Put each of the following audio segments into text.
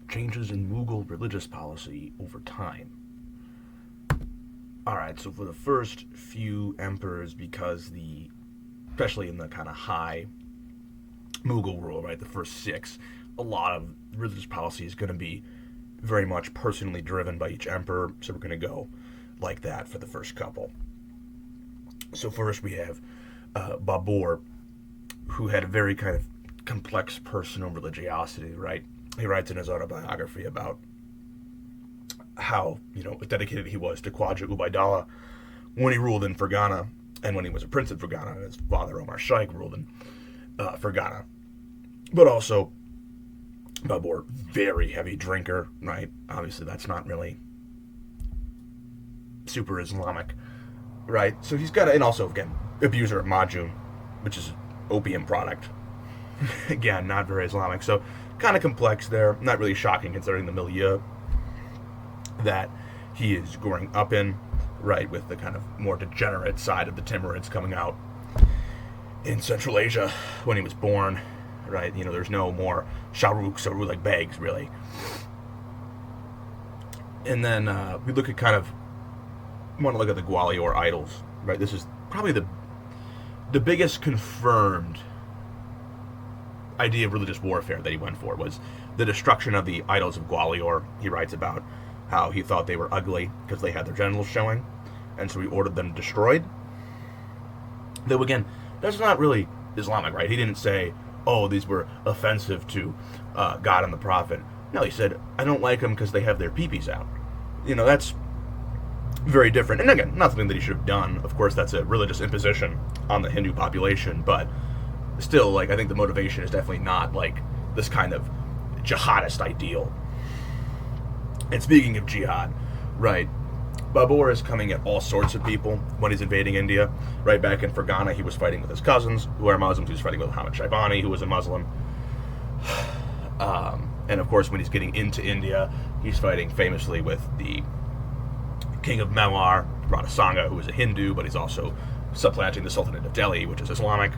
changes in Mughal religious policy over time. Alright, so for the first few emperors, because especially in the kind of high Mughal rule, right, the first 6, a lot of religious policy is going to be very much personally driven by each emperor, so we're going to go like that for the first couple. So first we have Babur, who had a very kind of complex personal religiosity, right? He writes in his autobiography about how, dedicated he was to Khwaja Ubaidullah when he ruled in Fergana, and when he was a prince in Fergana, and his father Omar Shaikh ruled in Fergana. But also, Babur, very heavy drinker, right? Obviously, that's not really super Islamic, right? So he's got, and also, again, abuser of Majun, which is opium product. Again, not very Islamic. So, kind of complex there. Not really shocking considering the milieu that he is growing up in, right, with the kind of more degenerate side of the Timurids coming out in Central Asia when he was born, right? There's no more Shahrukh or like begs, really. And then we want to look at the Gwalior idols, right? This is probably the biggest confirmed idea of religious warfare that he went for, was the destruction of the idols of Gwalior. He writes about how he thought they were ugly because they had their genitals showing, and so he ordered them destroyed. Though again, that's not really Islamic, right? He didn't say, oh, these were offensive to God and the Prophet. No, he said, I don't like them because they have their peepees out. That's very different. And again, not something that he should have done. Of course, that's a religious imposition on the Hindu population, but still, I think the motivation is definitely not, this kind of jihadist ideal. And speaking of jihad, right, Babur is coming at all sorts of people when he's invading India. Right back in Fergana, he was fighting with his cousins, who are Muslims. He was fighting with Muhammad Shaibani, who was a Muslim. And of course, when he's getting into India, he's fighting famously with the king of Manohar, Rana Sanga, who is a Hindu, but he's also supplanting the Sultanate of Delhi, which is Islamic,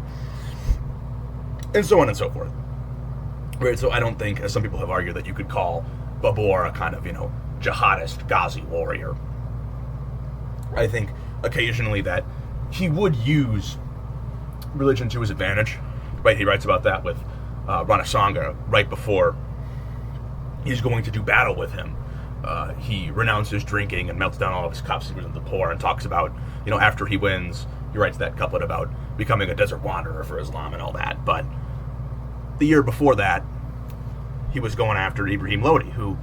and so on and so forth. Right, so I don't think, as some people have argued, that you could call Babur a kind of, jihadist Ghazi warrior. I think occasionally that he would use religion to his advantage. Right, he writes about that with Rana Sanga right before he's going to do battle with him. He renounces drinking and melts down all of his cups and gives them to the poor, and talks about, after he wins, he writes that couplet about becoming a desert wanderer for Islam and all that. But the year before that, he was going after Ibrahim Lodi, who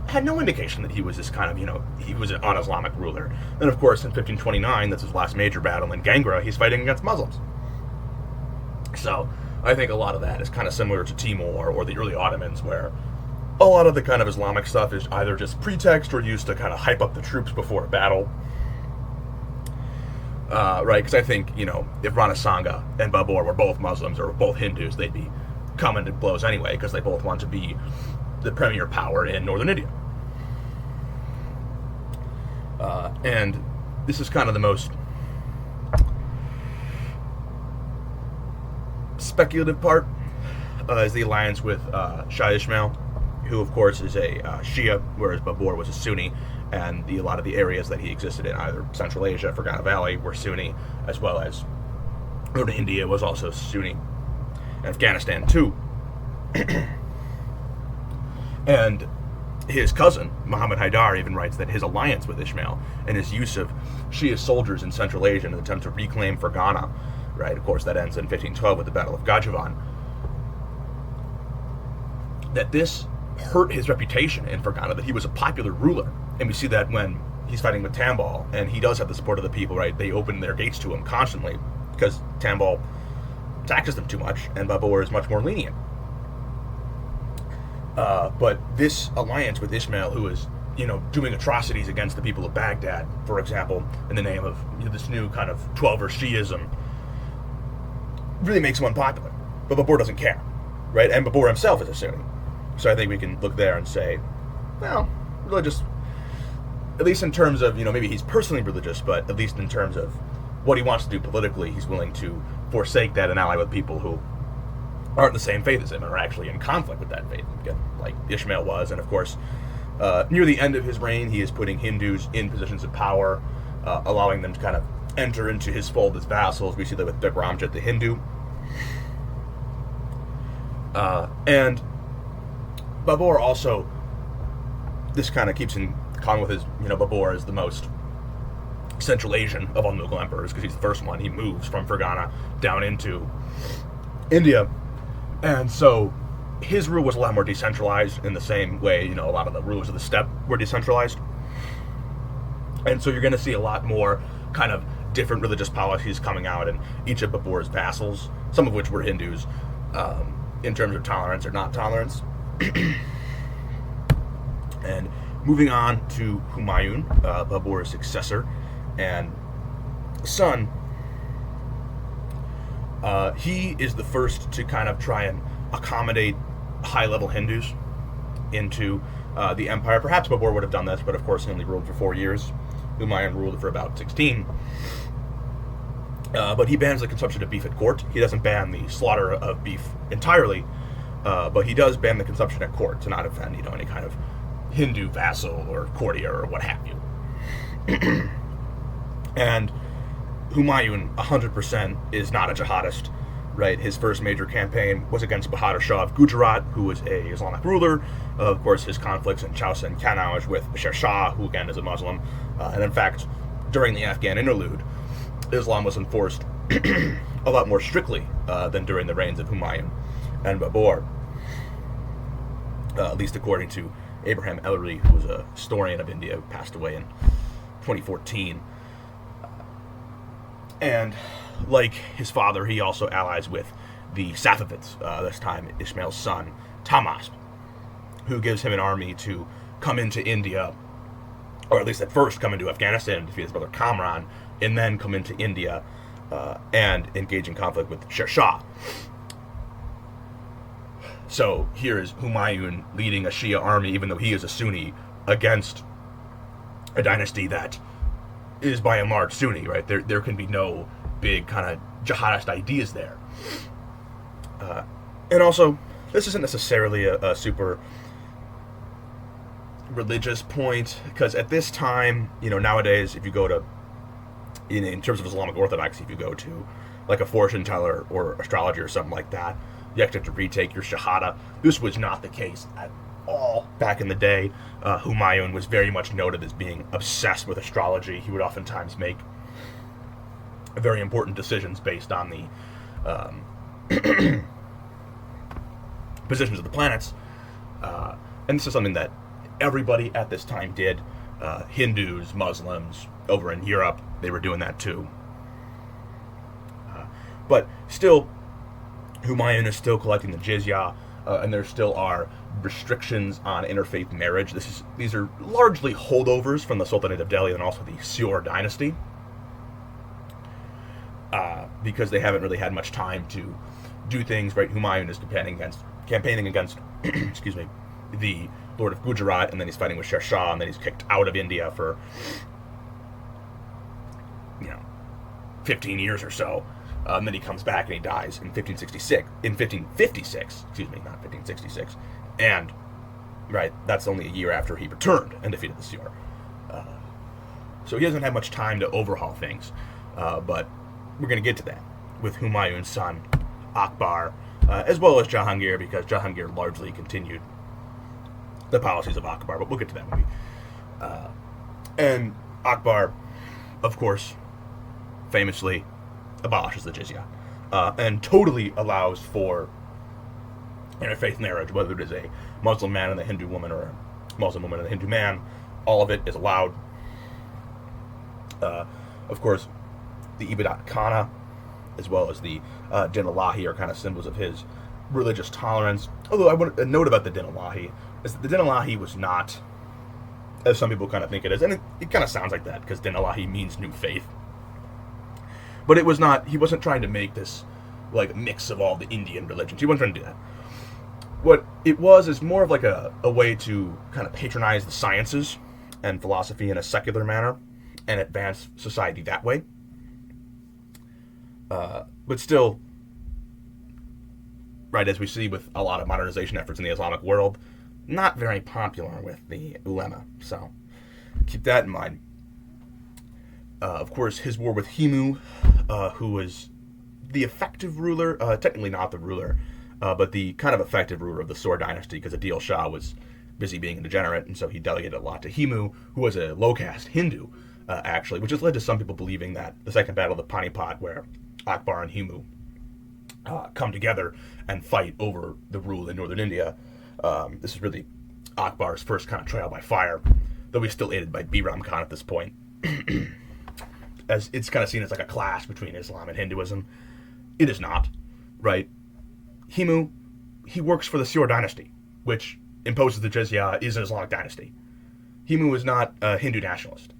had no indication that he was this kind of, he was an un-Islamic ruler. Then, of course, in 1529, that's his last major battle in Gangra, he's fighting against Muslims. So, I think a lot of that is kind of similar to Timur or the early Ottomans, where a lot of the kind of Islamic stuff is either just pretext or used to kind of hype up the troops before a battle. Right, because I think, if Rana Sanga and Babur were both Muslims or both Hindus, they'd be coming to blows anyway, because they both want to be the premier power in northern India. And this is kind of the most speculative part, is the alliance with Shah Ismail, who of course is a Shia, whereas Babur was a Sunni, and a lot of the areas that he existed in, either Central Asia, Fergana Valley, were Sunni, as well as northern India was also Sunni, and Afghanistan too. And his cousin, Muhammad Haidar, even writes that his alliance with Ismail and his use of Shia soldiers in Central Asia in an attempt to reclaim Fergana, right, of course that ends in 1512 with the Battle of Gajavan, that this hurt his reputation in Fergana, that he was a popular ruler. And we see that when he's fighting with Tambal, and he does have the support of the people, right? They open their gates to him constantly, because Tambal taxes them too much, and Babur is much more lenient. But this alliance with Ismail, who is, doing atrocities against the people of Baghdad, for example, in the name of this new kind of Twelver Shi'ism, really makes him unpopular. But Babur doesn't care, right? And Babur himself is a Sunni. So I think we can look there and say, well, religious, at least in terms of, maybe he's personally religious, but at least in terms of what he wants to do politically, he's willing to forsake that and ally with people who aren't the same faith as him and are actually in conflict with that faith, like Ishmael was. And of course, near the end of his reign, he is putting Hindus in positions of power, allowing them to kind of enter into his fold as vassals. We see that with Bagramjit the Hindu. And Babur also, this kind of keeps in common with his, Babur is the most Central Asian of all Mughal emperors because he's the first one. He moves from Fergana down into India. And so his rule was a lot more decentralized in the same way, a lot of the rulers of the steppe were decentralized. And so you're going to see a lot more kind of different religious policies coming out in each of Babur's vassals, some of which were Hindus, in terms of tolerance or not tolerance. And moving on to Humayun, Babur's successor and son, he is the first to kind of try and accommodate high-level Hindus into the empire. Perhaps Babur would have done this, but of course he only ruled for 4 years. Humayun ruled for about 16. But he bans the consumption of beef at court. He doesn't ban the slaughter of beef entirely, but he does ban the consumption at court to not offend, any kind of Hindu vassal or courtier or what have you. And Humayun, 100%, is not a jihadist, right? His first major campaign was against Bahadur Shah of Gujarat, who was a Islamic ruler. Of course, his conflicts in Chausa and Kannauj with Sher Shah, who again is a Muslim. And in fact, during the Afghan interlude, Islam was enforced a lot more strictly than during the reigns of Humayun and Babur, at least according to Abraham Ellery, who was a historian of India, who passed away in 2014. And like his father, he also allies with the Safavids, this time Ishmael's son, Tahmasp, who gives him an army to come into India, or at least at first come into Afghanistan and defeat his brother Kamran, and then come into India and engage in conflict with Sher Shah. So here is Humayun leading a Shia army, even though he is a Sunni, against a dynasty that is by and large Sunni, right? There can be no big kind of jihadist ideas there. And also, this isn't necessarily a super religious point, because at this time, nowadays, if you go to, in terms of Islamic orthodoxy, if you go to like a fortune teller or astrology or something like that, you have to retake your shahada. This was not the case at all back in the day. Humayun was very much noted as being obsessed with astrology. He would oftentimes make very important decisions based on the positions of the planets. And this is something that everybody at this time did. Hindus, Muslims, over in Europe, they were doing that too. But still, Humayun is still collecting the jizya, and there still are restrictions on interfaith marriage. These are largely holdovers from the Sultanate of Delhi and also the Siur dynasty, because they haven't really had much time to do things. Right, Humayun is campaigning against excuse me, the Lord of Gujarat, and then he's fighting with Sher Shah, and then he's kicked out of India for 15 years or so. And then he comes back and he dies in 1556, excuse me, not 1566. And, right, that's only a year after he returned and defeated the Siur. So he hasn't had much time to overhaul things. But we're going to get to that with Humayun's son, Akbar, as well as Jahangir, because Jahangir largely continued the policies of Akbar, but we'll get to that movie. And Akbar, of course, famously abolishes the jizya, and totally allows for interfaith marriage, whether it is a Muslim man and a Hindu woman or a Muslim woman and a Hindu man. All of it is allowed. Of course, the Ibadat Khana, as well as the Din Ilahi, are kind of symbols of his religious tolerance. Although I want to note about the Din Ilahi is that the Din Ilahi was not, as some people kind of think it is, and it kind of sounds like that because Din Ilahi means new faith. But it was not, he wasn't trying to make this like mix of all the Indian religions. He wasn't trying to do that. What it was is more of like a way to kind of patronize the sciences and philosophy in a secular manner and advance society that way. But still, right, as we see with a lot of modernization efforts in the Islamic world, not very popular with the ulema. So keep that in mind. Of course, his war with Himu, who was the effective ruler, technically not the ruler, but the kind of effective ruler of the Sword Dynasty, because Adil Shah was busy being a degenerate, and so he delegated a lot to Himu, who was a low-caste Hindu, actually, which has led to some people believing that the Second Battle of the Panipat, where Akbar and Himu come together and fight over the rule in northern India, this is really Akbar's first kind of trial by fire, though he's still aided by Biram Khan at this point. As it's kind of seen as like a clash between Islam and Hinduism. It is not, right? Himu, he works for the Sword Dynasty, which imposes the jizya, is an Islamic dynasty. Himu is not a Hindu nationalist.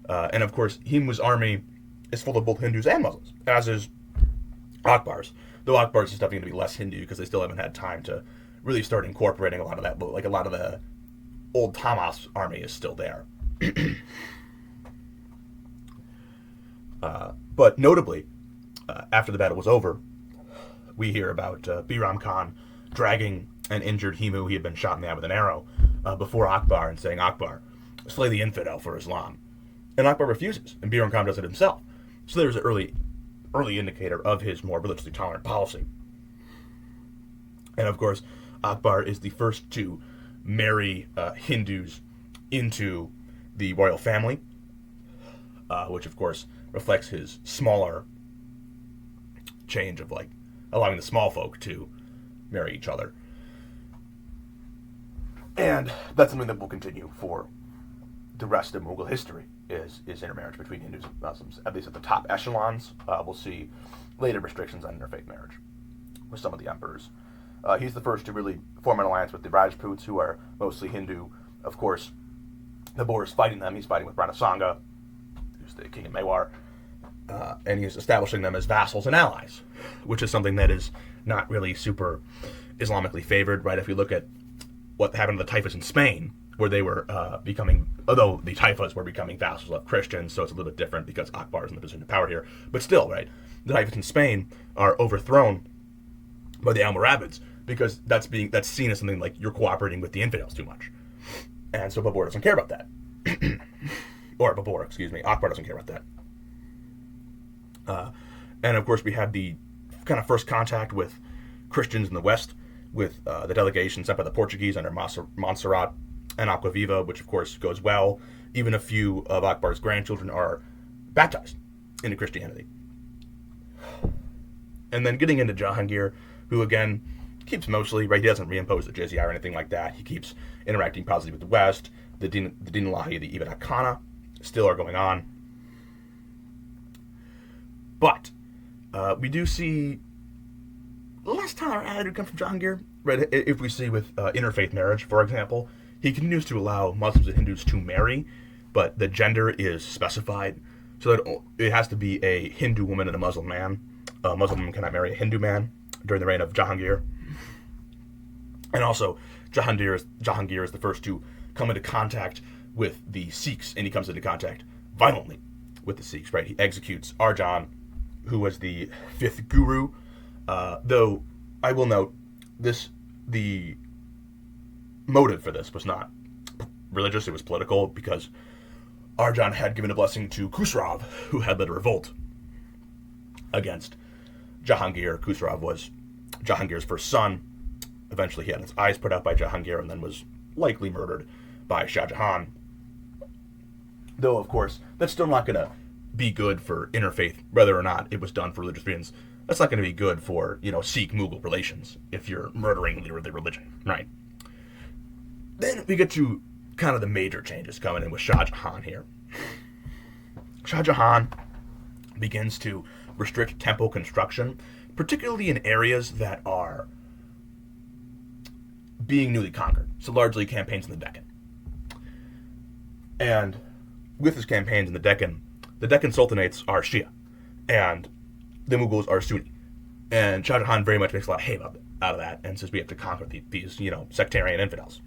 And of course, Himu's army is full of both Hindus and Muslims, as is Akbar's. Though Akbar's is definitely going to be less Hindu because they still haven't had time to really start incorporating a lot of that. But like a lot of the old Tamas army is still there. But notably, after the battle was over, we hear about Biram Khan dragging an injured Himu, he had been shot in the eye with an arrow, before Akbar and saying, "Akbar, slay the infidel for Islam." And Akbar refuses, and Biram Khan does it himself. So there's an early indicator of his more religiously tolerant policy. And of course, Akbar is the first to marry Hindus into the royal family, which of course reflects his smaller change of like allowing the small folk to marry each other. And that's something that will continue for the rest of Mughal history, is intermarriage between Hindus and Muslims. At least at the top echelons, we'll see later restrictions on interfaith marriage with some of the emperors. He's the first to really form an alliance with the Rajputs, who are mostly Hindu. Of course, Babur is fighting them. He's fighting with Saga, who's the king of Mewar, and he's establishing them as vassals and allies, which is something that is not really super Islamically favored, right? If you look at what happened to the Taifas in Spain, where they were although the Taifas were becoming vassals of Christians, so it's a little bit different because Akbar is in the position of power here, but still, right, the Taifas in Spain are overthrown by the Almoravids because that's seen as something like you're cooperating with the infidels too much. And so Babur doesn't care about that. Akbar doesn't care about that. And of course we have the kind of first contact with Christians in the West, with the delegation sent by the Portuguese under Montserrat and Aquaviva, which of course goes well. Even a few of Akbar's grandchildren are baptized into Christianity. And then getting into Jahangir, who again keeps mostly, right, he doesn't reimpose the jizya or anything like that. He keeps interacting positively with the West. The Din Ilahi, the Ibn Khana still are going on. But we do see less tolerant attitude come from Jahangir, right? If we see with interfaith marriage, for example, he continues to allow Muslims and Hindus to marry, but the gender is specified so that it has to be a Hindu woman and a Muslim man. A Muslim woman cannot marry a Hindu man during the reign of Jahangir. And also, Jahangir is the first to come into contact with the Sikhs, and he comes into contact violently with the Sikhs, right? He executes Arjan, who was the fifth guru, though I will note the motive for this was not religious, it was political, because Arjan had given a blessing to Khusrav, who had led a revolt against Jahangir. Khusrav was Jahangir's first son. Eventually he had his eyes put out by Jahangir and then was likely murdered by Shah Jahan. Though, of course, that's still not going to be good for interfaith, whether or not it was done for religious reasons. That's not going to be good for, Sikh-Mughal relations if you're murdering the religion, right? Then we get to kind of the major changes coming in with Shah Jahan here. Shah Jahan begins to restrict temple construction, particularly in areas that are being newly conquered, so largely campaigns in the Deccan. And with his campaigns in the Deccan Sultanates are Shia, and the Mughals are Sunni. And Shah Jahan very much makes a lot of hay out of that, and says we have to conquer these sectarian infidels.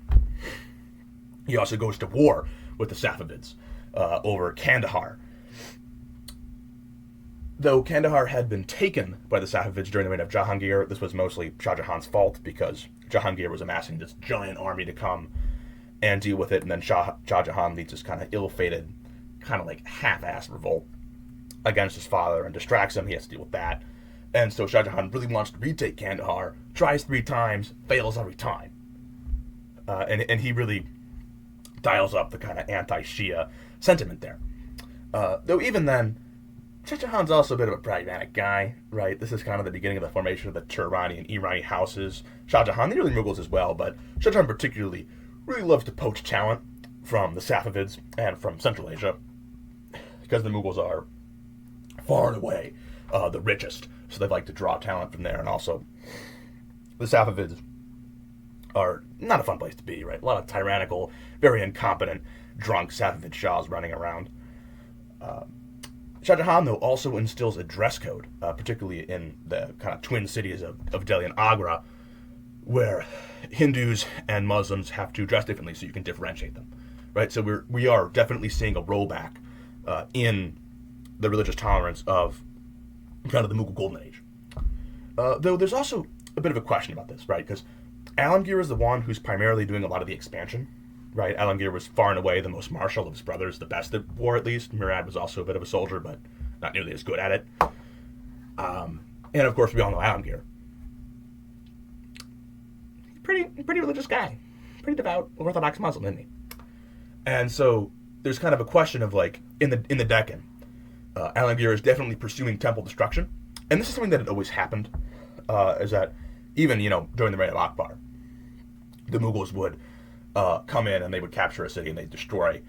He also goes to war with the Safavids over Kandahar. Though Kandahar had been taken by the Safavids during the reign of Jahangir, this was mostly Shah Jahan's fault because Jahangir was amassing this giant army to come and deal with it, and then Shah Jahan leads this kind of ill-fated, kind of like half-assed revolt against his father and distracts him. He has to deal with that. And so Shah Jahan really wants to retake Kandahar, tries 3 times, fails every time. And he really dials up the kind of anti-Shia sentiment there. Though even then, Shah Jahan's also a bit of a pragmatic guy, right? This is kind of the beginning of the formation of the Turani and Irani houses. Shah Jahan, the early Mughals as well, but Shah Jahan particularly really loves to poach talent from the Safavids and from Central Asia, because the Mughals are far and away the richest, so they like to draw talent from there. And also, the Safavids are not a fun place to be, right? A lot of tyrannical, very incompetent, drunk Safavid shahs running around. Shah Jahan, though, also instills a dress code, particularly in the kind of twin cities of Delhi and Agra, where Hindus and Muslims have to dress differently so you can differentiate them, right? So we are definitely seeing a rollback in the religious tolerance of kind of the Mughal Golden Age. Though there's also a bit of a question about this, right? Because Alamgir is the one who's primarily doing a lot of the expansion, right? Alamgir was far and away the most martial of his brothers, the best at war at least. Murad was also a bit of a soldier, but not nearly as good at it. And of course, we all know Alamgir. Pretty religious guy. Pretty devout Orthodox Muslim, isn't he? And so there's kind of a question of like, in the Deccan, Alamgir is definitely pursuing temple destruction. And this is something that had always happened, is that even, during the reign of Akbar, the Mughals would come in and they would capture a city and they'd destroy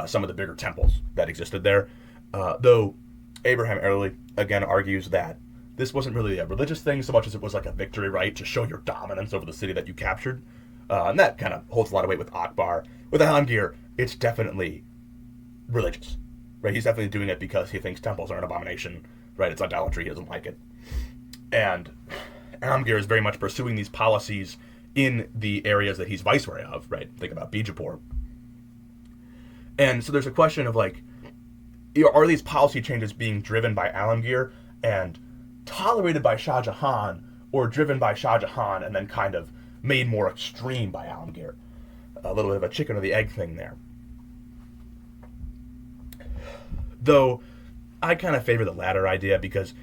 some of the bigger temples that existed there. Though Abraham Early, again, argues that this wasn't really a religious thing so much as it was like a victory, right, to show your dominance over the city that you captured. And that kind of holds a lot of weight with Akbar. With Alamgir, it's definitely religious, right? He's definitely doing it because he thinks temples are an abomination, right? It's idolatry, he doesn't like it. And Alamgir is very much pursuing these policies in the areas that he's viceroy of, right? Think about Bijapur. And so there's a question of like, are these policy changes being driven by Alamgir and tolerated by Shah Jahan, or driven by Shah Jahan and then kind of made more extreme by Alamgir? A little bit of a chicken or the egg thing there. Though, I kind of favor the latter idea because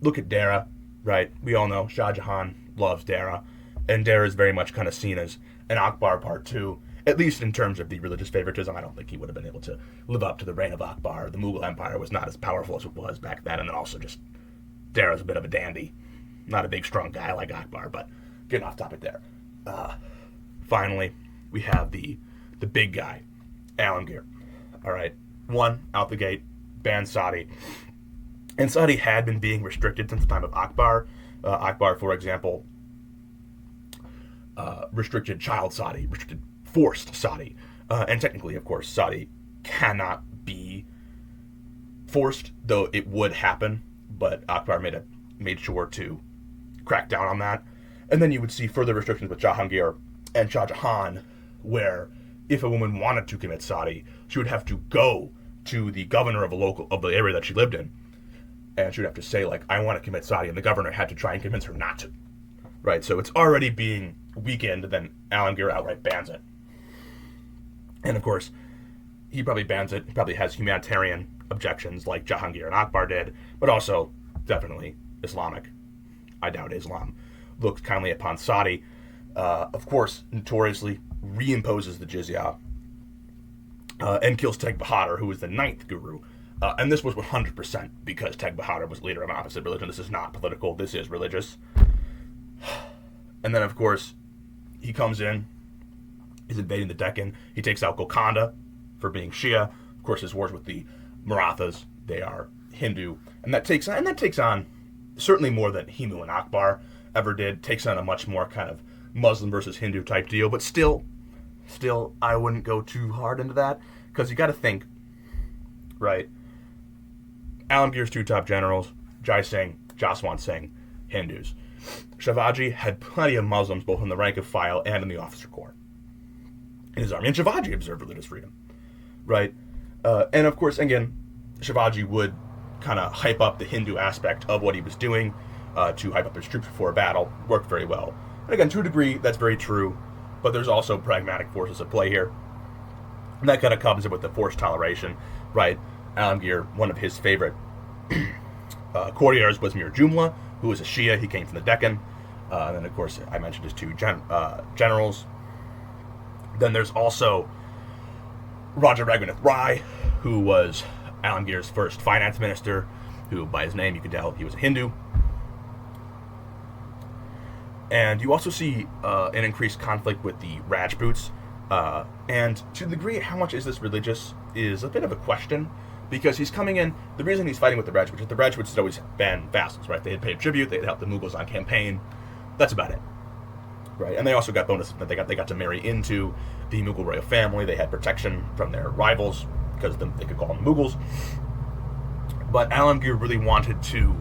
look at Dara, right? We all know Shah Jahan loves Dara, and Dara is very much kind of seen as an Akbar part 2, at least in terms of the religious favoritism. I don't think he would have been able to live up to the reign of Akbar. The Mughal Empire was not as powerful as it was back then, and then also just Dara's a bit of a dandy. Not a big, strong guy like Akbar, but getting off topic there. Finally, we have the big guy, Alamgir. All right, one, out the gate, banned Sadi. And Sadi had been being restricted since the time of Akbar. Akbar, for example, restricted child Sadi, restricted forced Sadi. And technically, of course, Sadi cannot be forced, though it would happen. But Akbar made sure to crack down on that. And then you would see further restrictions with Jahangir and Shah Jahan, where if a woman wanted to commit Sadi, she would have to go to the governor of the area that she lived in, and she would have to say, like, I want to commit Sadi, and the governor had to try and convince her not to. Right, so it's already being weakened, then Alamgir outright bans it. And of course, he probably bans it, he probably has humanitarian objections like Jahangir and Akbar did, but also, definitely, Islamic. I doubt Islam looks kindly upon Sadi. Of course, notoriously reimposes the jizya, and kills Teg Bahadur, who was the 9th guru. And this was 100% because Teg Bahadur was leader of an opposite religion. This is not political, this is religious. And then, of course, he comes in, he's invading the Deccan, he takes out Golconda for being Shia. Of course, his wars with the Marathas, they are Hindu. And that takes on certainly more than Himu and Akbar ever did, takes on a much more kind of Muslim versus Hindu type deal, but still, I wouldn't go too hard into that, because you got to think, right? Alamgir's 2 top generals, Jai Singh, Jaswant Singh, Hindus. Shivaji had plenty of Muslims, both in the rank of file and in the officer corps, in his army, and Shivaji observed religious freedom, right? And of course, again, Shivaji would kind of hype up the Hindu aspect of what he was doing, to hype up his troops before a battle, worked very well. And again, to a degree, that's very true, but there's also pragmatic forces at play here. And that kind of comes in with the forced toleration, right? Alamgir, one of his favorite courtiers was Mir Jumla, who was a Shia. He came from the Deccan. And then, of course, I mentioned his two generals. Then there's also Raja Raghunath Rai, who was Alamgir's first finance minister, who, by his name, you can tell he was a Hindu. And you also see an increased conflict with the Rajputs. And to the degree, how much is this religious is a bit of a question, because he's coming in, the reason he's fighting with the Rajputs is the Rajputs had always been vassals, right? They had paid tribute, they had helped the Mughals on campaign. That's about it, right? And they also got bonuses that they got to marry into the Mughal royal family. They had protection from their rivals, because they could call them Mughals. But Alamgir really wanted to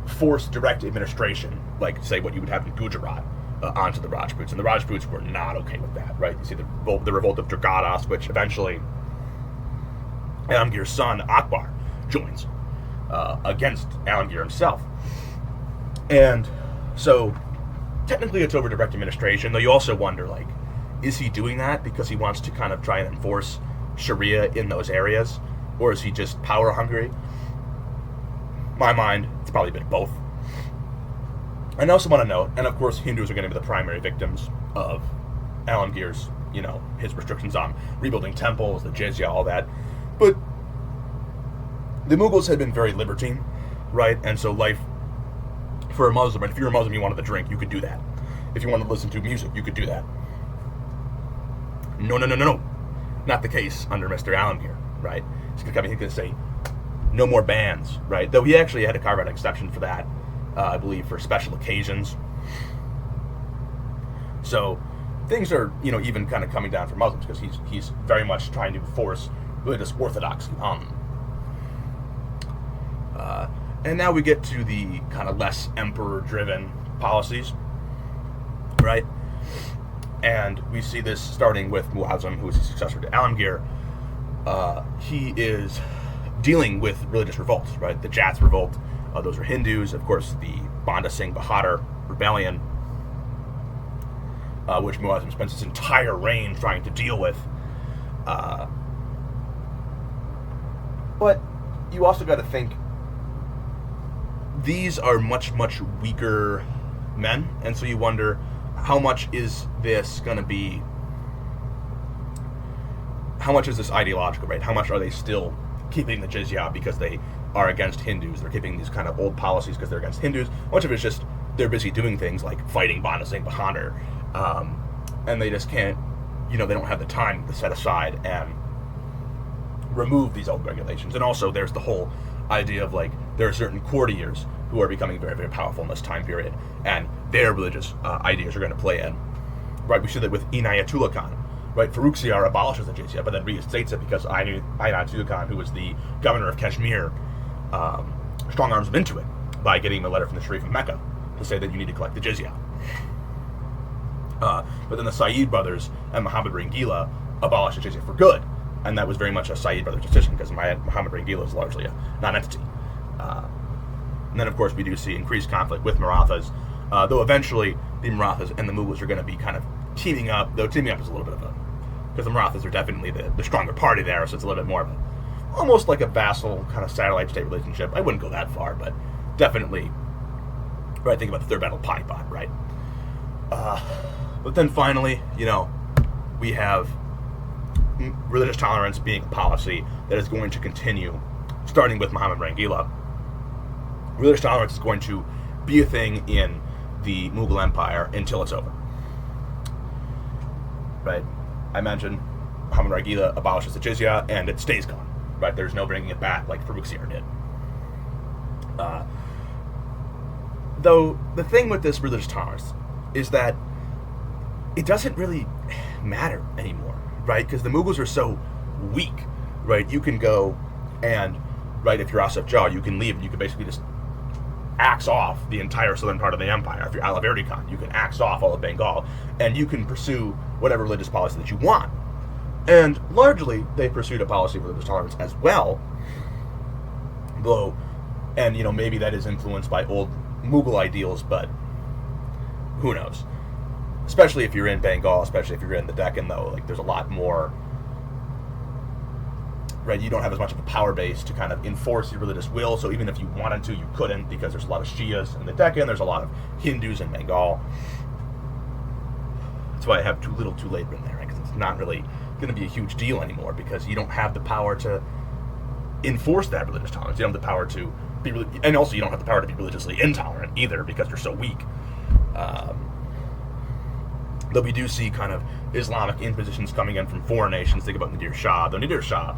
force direct administration, like, say, what you would have in Gujarat, onto the Rajputs. And the Rajputs were not okay with that, right? You see the revolt of Durgadas, which eventually Alamgir's son, Akbar, joins against Alamgir himself. And so, technically it's over direct administration, though you also wonder, like, is he doing that because he wants to kind of try and enforce Sharia in those areas? Or is he just power hungry? My mind, it's probably a bit of both. And I also want to note, and of course Hindus are going to be the primary victims of Alamgir's, his restrictions on rebuilding temples, the jizya, all that. But the Mughals had been very libertine, right? And so life for a Muslim, and if you're a Muslim, you wanted to drink, you could do that. If you wanted to listen to music, you could do that. No. Not the case under Mr. Alamgir, right? He's going to say, no more bans, right? Though he actually had to carve out an exception for that, I believe, for special occasions. So things are, even kind of coming down for Muslims, because he's very much trying to force religious orthodoxy on them. And now we get to the kind of less emperor-driven policies, right? And we see this starting with Muazzam, who is the successor to Alamgir. He is dealing with religious revolts, right? The Jats revolt, those are Hindus. Of course, the Banda Singh Bahadur rebellion, which Muazzam spends his entire reign trying to deal with. But you also got to think, these are much, much weaker men, and so you wonder, how much is this going to be, how much is this ideological, right? How much are they still keeping the jizya because they are against Hindus? They're keeping these kind of old policies because they're against Hindus. Much of it's just they're busy doing things like fighting Banda Singh Bahadur, and they just can't, they don't have the time to set aside and remove these old regulations. And also there's the whole idea of, like, there are certain courtiers who are becoming very, very powerful in this time period, and their religious ideas are going to play in. Right, we see that with Inayatullah Khan. Right, Farrukhsiyar abolishes the jizya, but then reinstates it because Inayatullah Khan, who was the governor of Kashmir, strong arms him into it by getting him a letter from the Sharif of Mecca to say that you need to collect the jizya. But then the Said brothers and Muhammad Rangila abolished the jizya for good, and that was very much a Said brothers decision, because Muhammad Rangila is largely a non-entity. And then, of course, we do see increased conflict with Marathas, though eventually the Marathas and the Mughals are going to be kind of teaming up, though teaming up is a little bit of a, because the Marathas are definitely the stronger party there, so it's a little bit more of a, almost like a vassal kind of satellite state relationship. I wouldn't go that far, but definitely, right, think about the Third Battle of Panipat, right? But then finally, we have religious tolerance being a policy that is going to continue, starting with Muhammad Rangila. Religious tolerance is going to be a thing in the Mughal Empire until it's over. Right? I mentioned Muhammad Rangila abolishes the jizya, and it stays gone. Right? There's no bringing it back like Farrukhsiyar did. Though the thing with this religious tolerance is that it doesn't really matter anymore, right? Because the Mughals are so weak, right? You can go and, right, if you're Asaf Jah, you can leave and you can basically just axe off the entire southern part of the empire. If you're Alaverdi Khan, you can axe off all of Bengal, and you can pursue whatever religious policy that you want. And largely, they pursued a policy of religious tolerance as well, Though, and maybe that is influenced by old Mughal ideals, but who knows? Especially if you're in Bengal, especially if you're in the Deccan, though, like there's a lot more. Right, you don't have as much of a power base to kind of enforce your religious will. So even if you wanted to, you couldn't, because there's a lot of Shias in the Deccan, there's a lot of Hindus in Bengal. That's why I have too little, too late written there, right? Because it's not really going to be a huge deal anymore, because you don't have the power to enforce that religious tolerance. You don't have the power to be, and also you don't have the power to be religiously intolerant either, because you're so weak. Though we do see kind of Islamic impositions coming in from foreign nations. Think about Nadir Shah. Though Nadir Shah,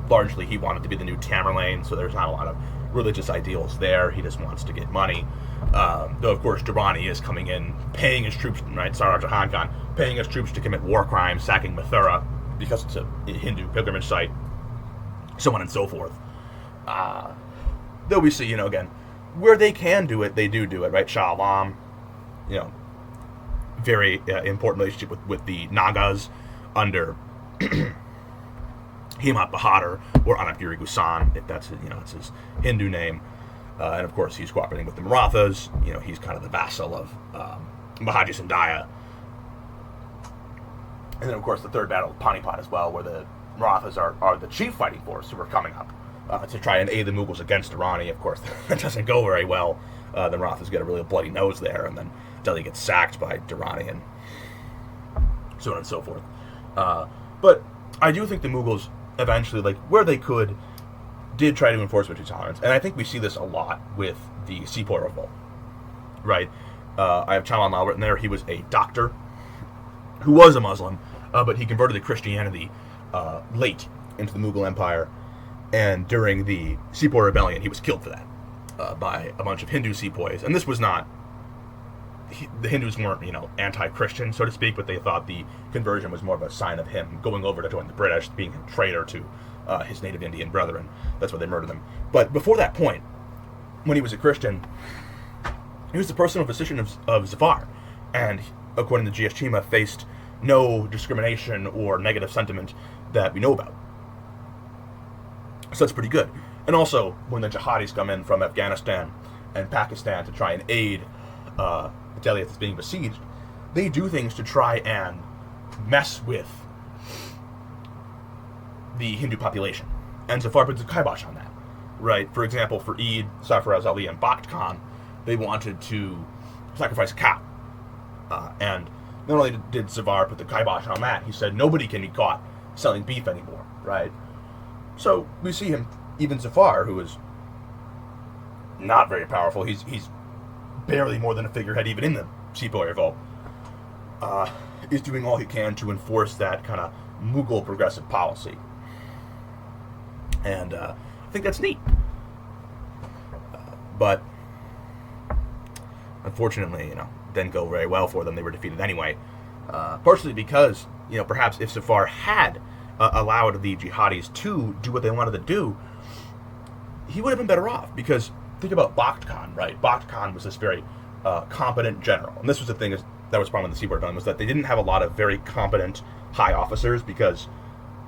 largely he wanted to be the new Tamerlane, so there's not a lot of religious ideals there. He just wants to get money. Though, of course, Durrani is coming in, paying his troops, right, Sardar Jahan Khan, paying his troops to commit war crimes, sacking Mathura, because it's a Hindu pilgrimage site, so on and so forth. Though we see, again, where they can do it, they do it, right? Shah Alam, very important relationship with the Nagas under Himat Bahadur, or Anapgiri Gusan, if that's it's his Hindu name. And of course, he's cooperating with the Marathas. He's kind of the vassal of Mahaji Sindhya. And then, of course, the third battle of Panipat as well, where the Marathas are the chief fighting force who are coming up to try and aid the Mughals against Durrani. Of course, that doesn't go very well. The Marathas get a really bloody nose there, and then Delhi gets sacked by Durrani, and so on and so forth. But I do think the Mughals eventually, like where they could, did try to enforce religious tolerance, and I think we see this a lot with the Sepoy Revolt. Right? I have Chaman Lal written there. He was a doctor who was a Muslim, but he converted to Christianity late into the Mughal Empire, and during the Sepoy Rebellion, he was killed for that by a bunch of Hindu Sepoys. And this was not, the Hindus weren't, anti-Christian, so to speak, but they thought the conversion was more of a sign of him going over to join the British, being a traitor to his native Indian brethren. That's why they murdered him. But before that point, when he was a Christian, he was the personal physician of Zafar, and according to G.S. Cheema, faced no discrimination or negative sentiment that we know about. So that's pretty good. And also, when the jihadis come in from Afghanistan and Pakistan to try and aid Delhi that's being besieged, they do things to try and mess with the Hindu population. And Zafar puts a kibosh on that, right? For example, for Eid, Sarfaraz Ali and Bakht Khan, they wanted to sacrifice a cow. And not only did Zafar put the kibosh on that, he said nobody can be caught selling beef anymore, right? So we see him, even Zafar, who is not very powerful, he's barely more than a figurehead even in the Sepoy Revolt, is doing all he can to enforce that kind of Mughal progressive policy. And I think that's neat. But unfortunately, didn't go very well for them. They were defeated anyway. Partially because, perhaps if Zafar had allowed the jihadis to do what they wanted to do, he would have been better off. Because think about Bakht Khan, right? Bakht Khan was this very competent general. And this was the thing that was problem with the Sepoy Rebellion, was that they didn't have a lot of very competent high officers, because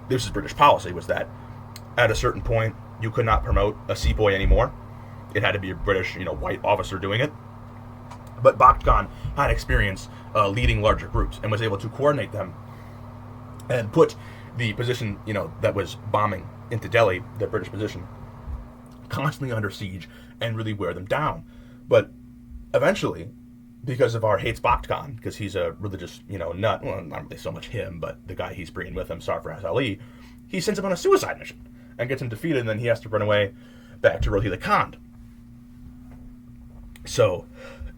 this is British policy, was that at a certain point you could not promote a Sepoy anymore. It had to be a British, white officer doing it. But Bakht Khan had experience leading larger groups and was able to coordinate them and put the position, that was bombing into Delhi, the British position, constantly under siege and really wear them down. But eventually, because of our hates Bakht Khan, because he's a religious, nut, well, not really so much him, but the guy he's bringing with him, Sarfaraz Ali, he sends him on a suicide mission and gets him defeated, and then he has to run away back to Rohila Khan. So,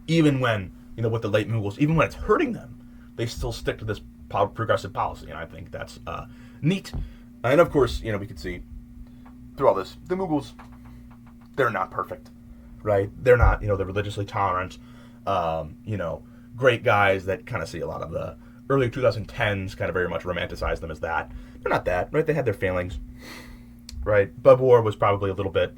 even when, with the late Mughals, even when it's hurting them, they still stick to this progressive policy, and I think that's neat. And of course, we could see through all this, the Mughals, they're not perfect, right? They're not, they're religiously tolerant, great guys that kind of see a lot of the early 2010s kind of very much romanticize them as that. They're not that, right? They had their failings, right? Babur was probably a little bit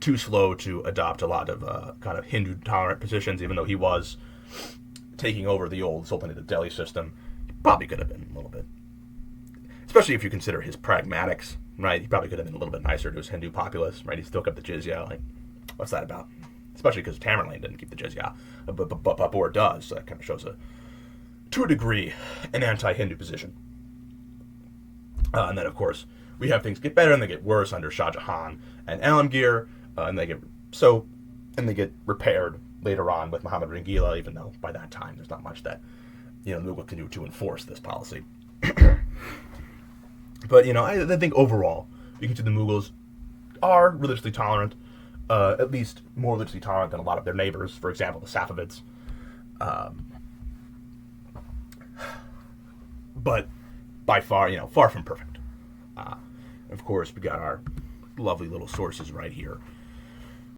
too slow to adopt a lot of kind of Hindu-tolerant positions, even though he was taking over the old Sultanate of Delhi system. He probably could have been a little bit, especially if you consider his pragmatics, right? He probably could have been a little bit nicer to his Hindu populace, right? He still kept the jizya. Like, what's that about? Especially because Tamerlane didn't keep the jizya, but Babur does. So that kind of shows to a degree, an anti-Hindu position. And then, of course, we have things get better and they get worse under Shah Jahan and Alamgir, and they get repaired later on with Muhammad Rangila, even though by that time there's not much that the Mughals can do to enforce this policy. But I think overall, you can see the Mughals are religiously tolerant, at least more religiously tolerant than a lot of their neighbors. For example, the Safavids. But by far, far from perfect. Of course, we got our lovely little sources right here.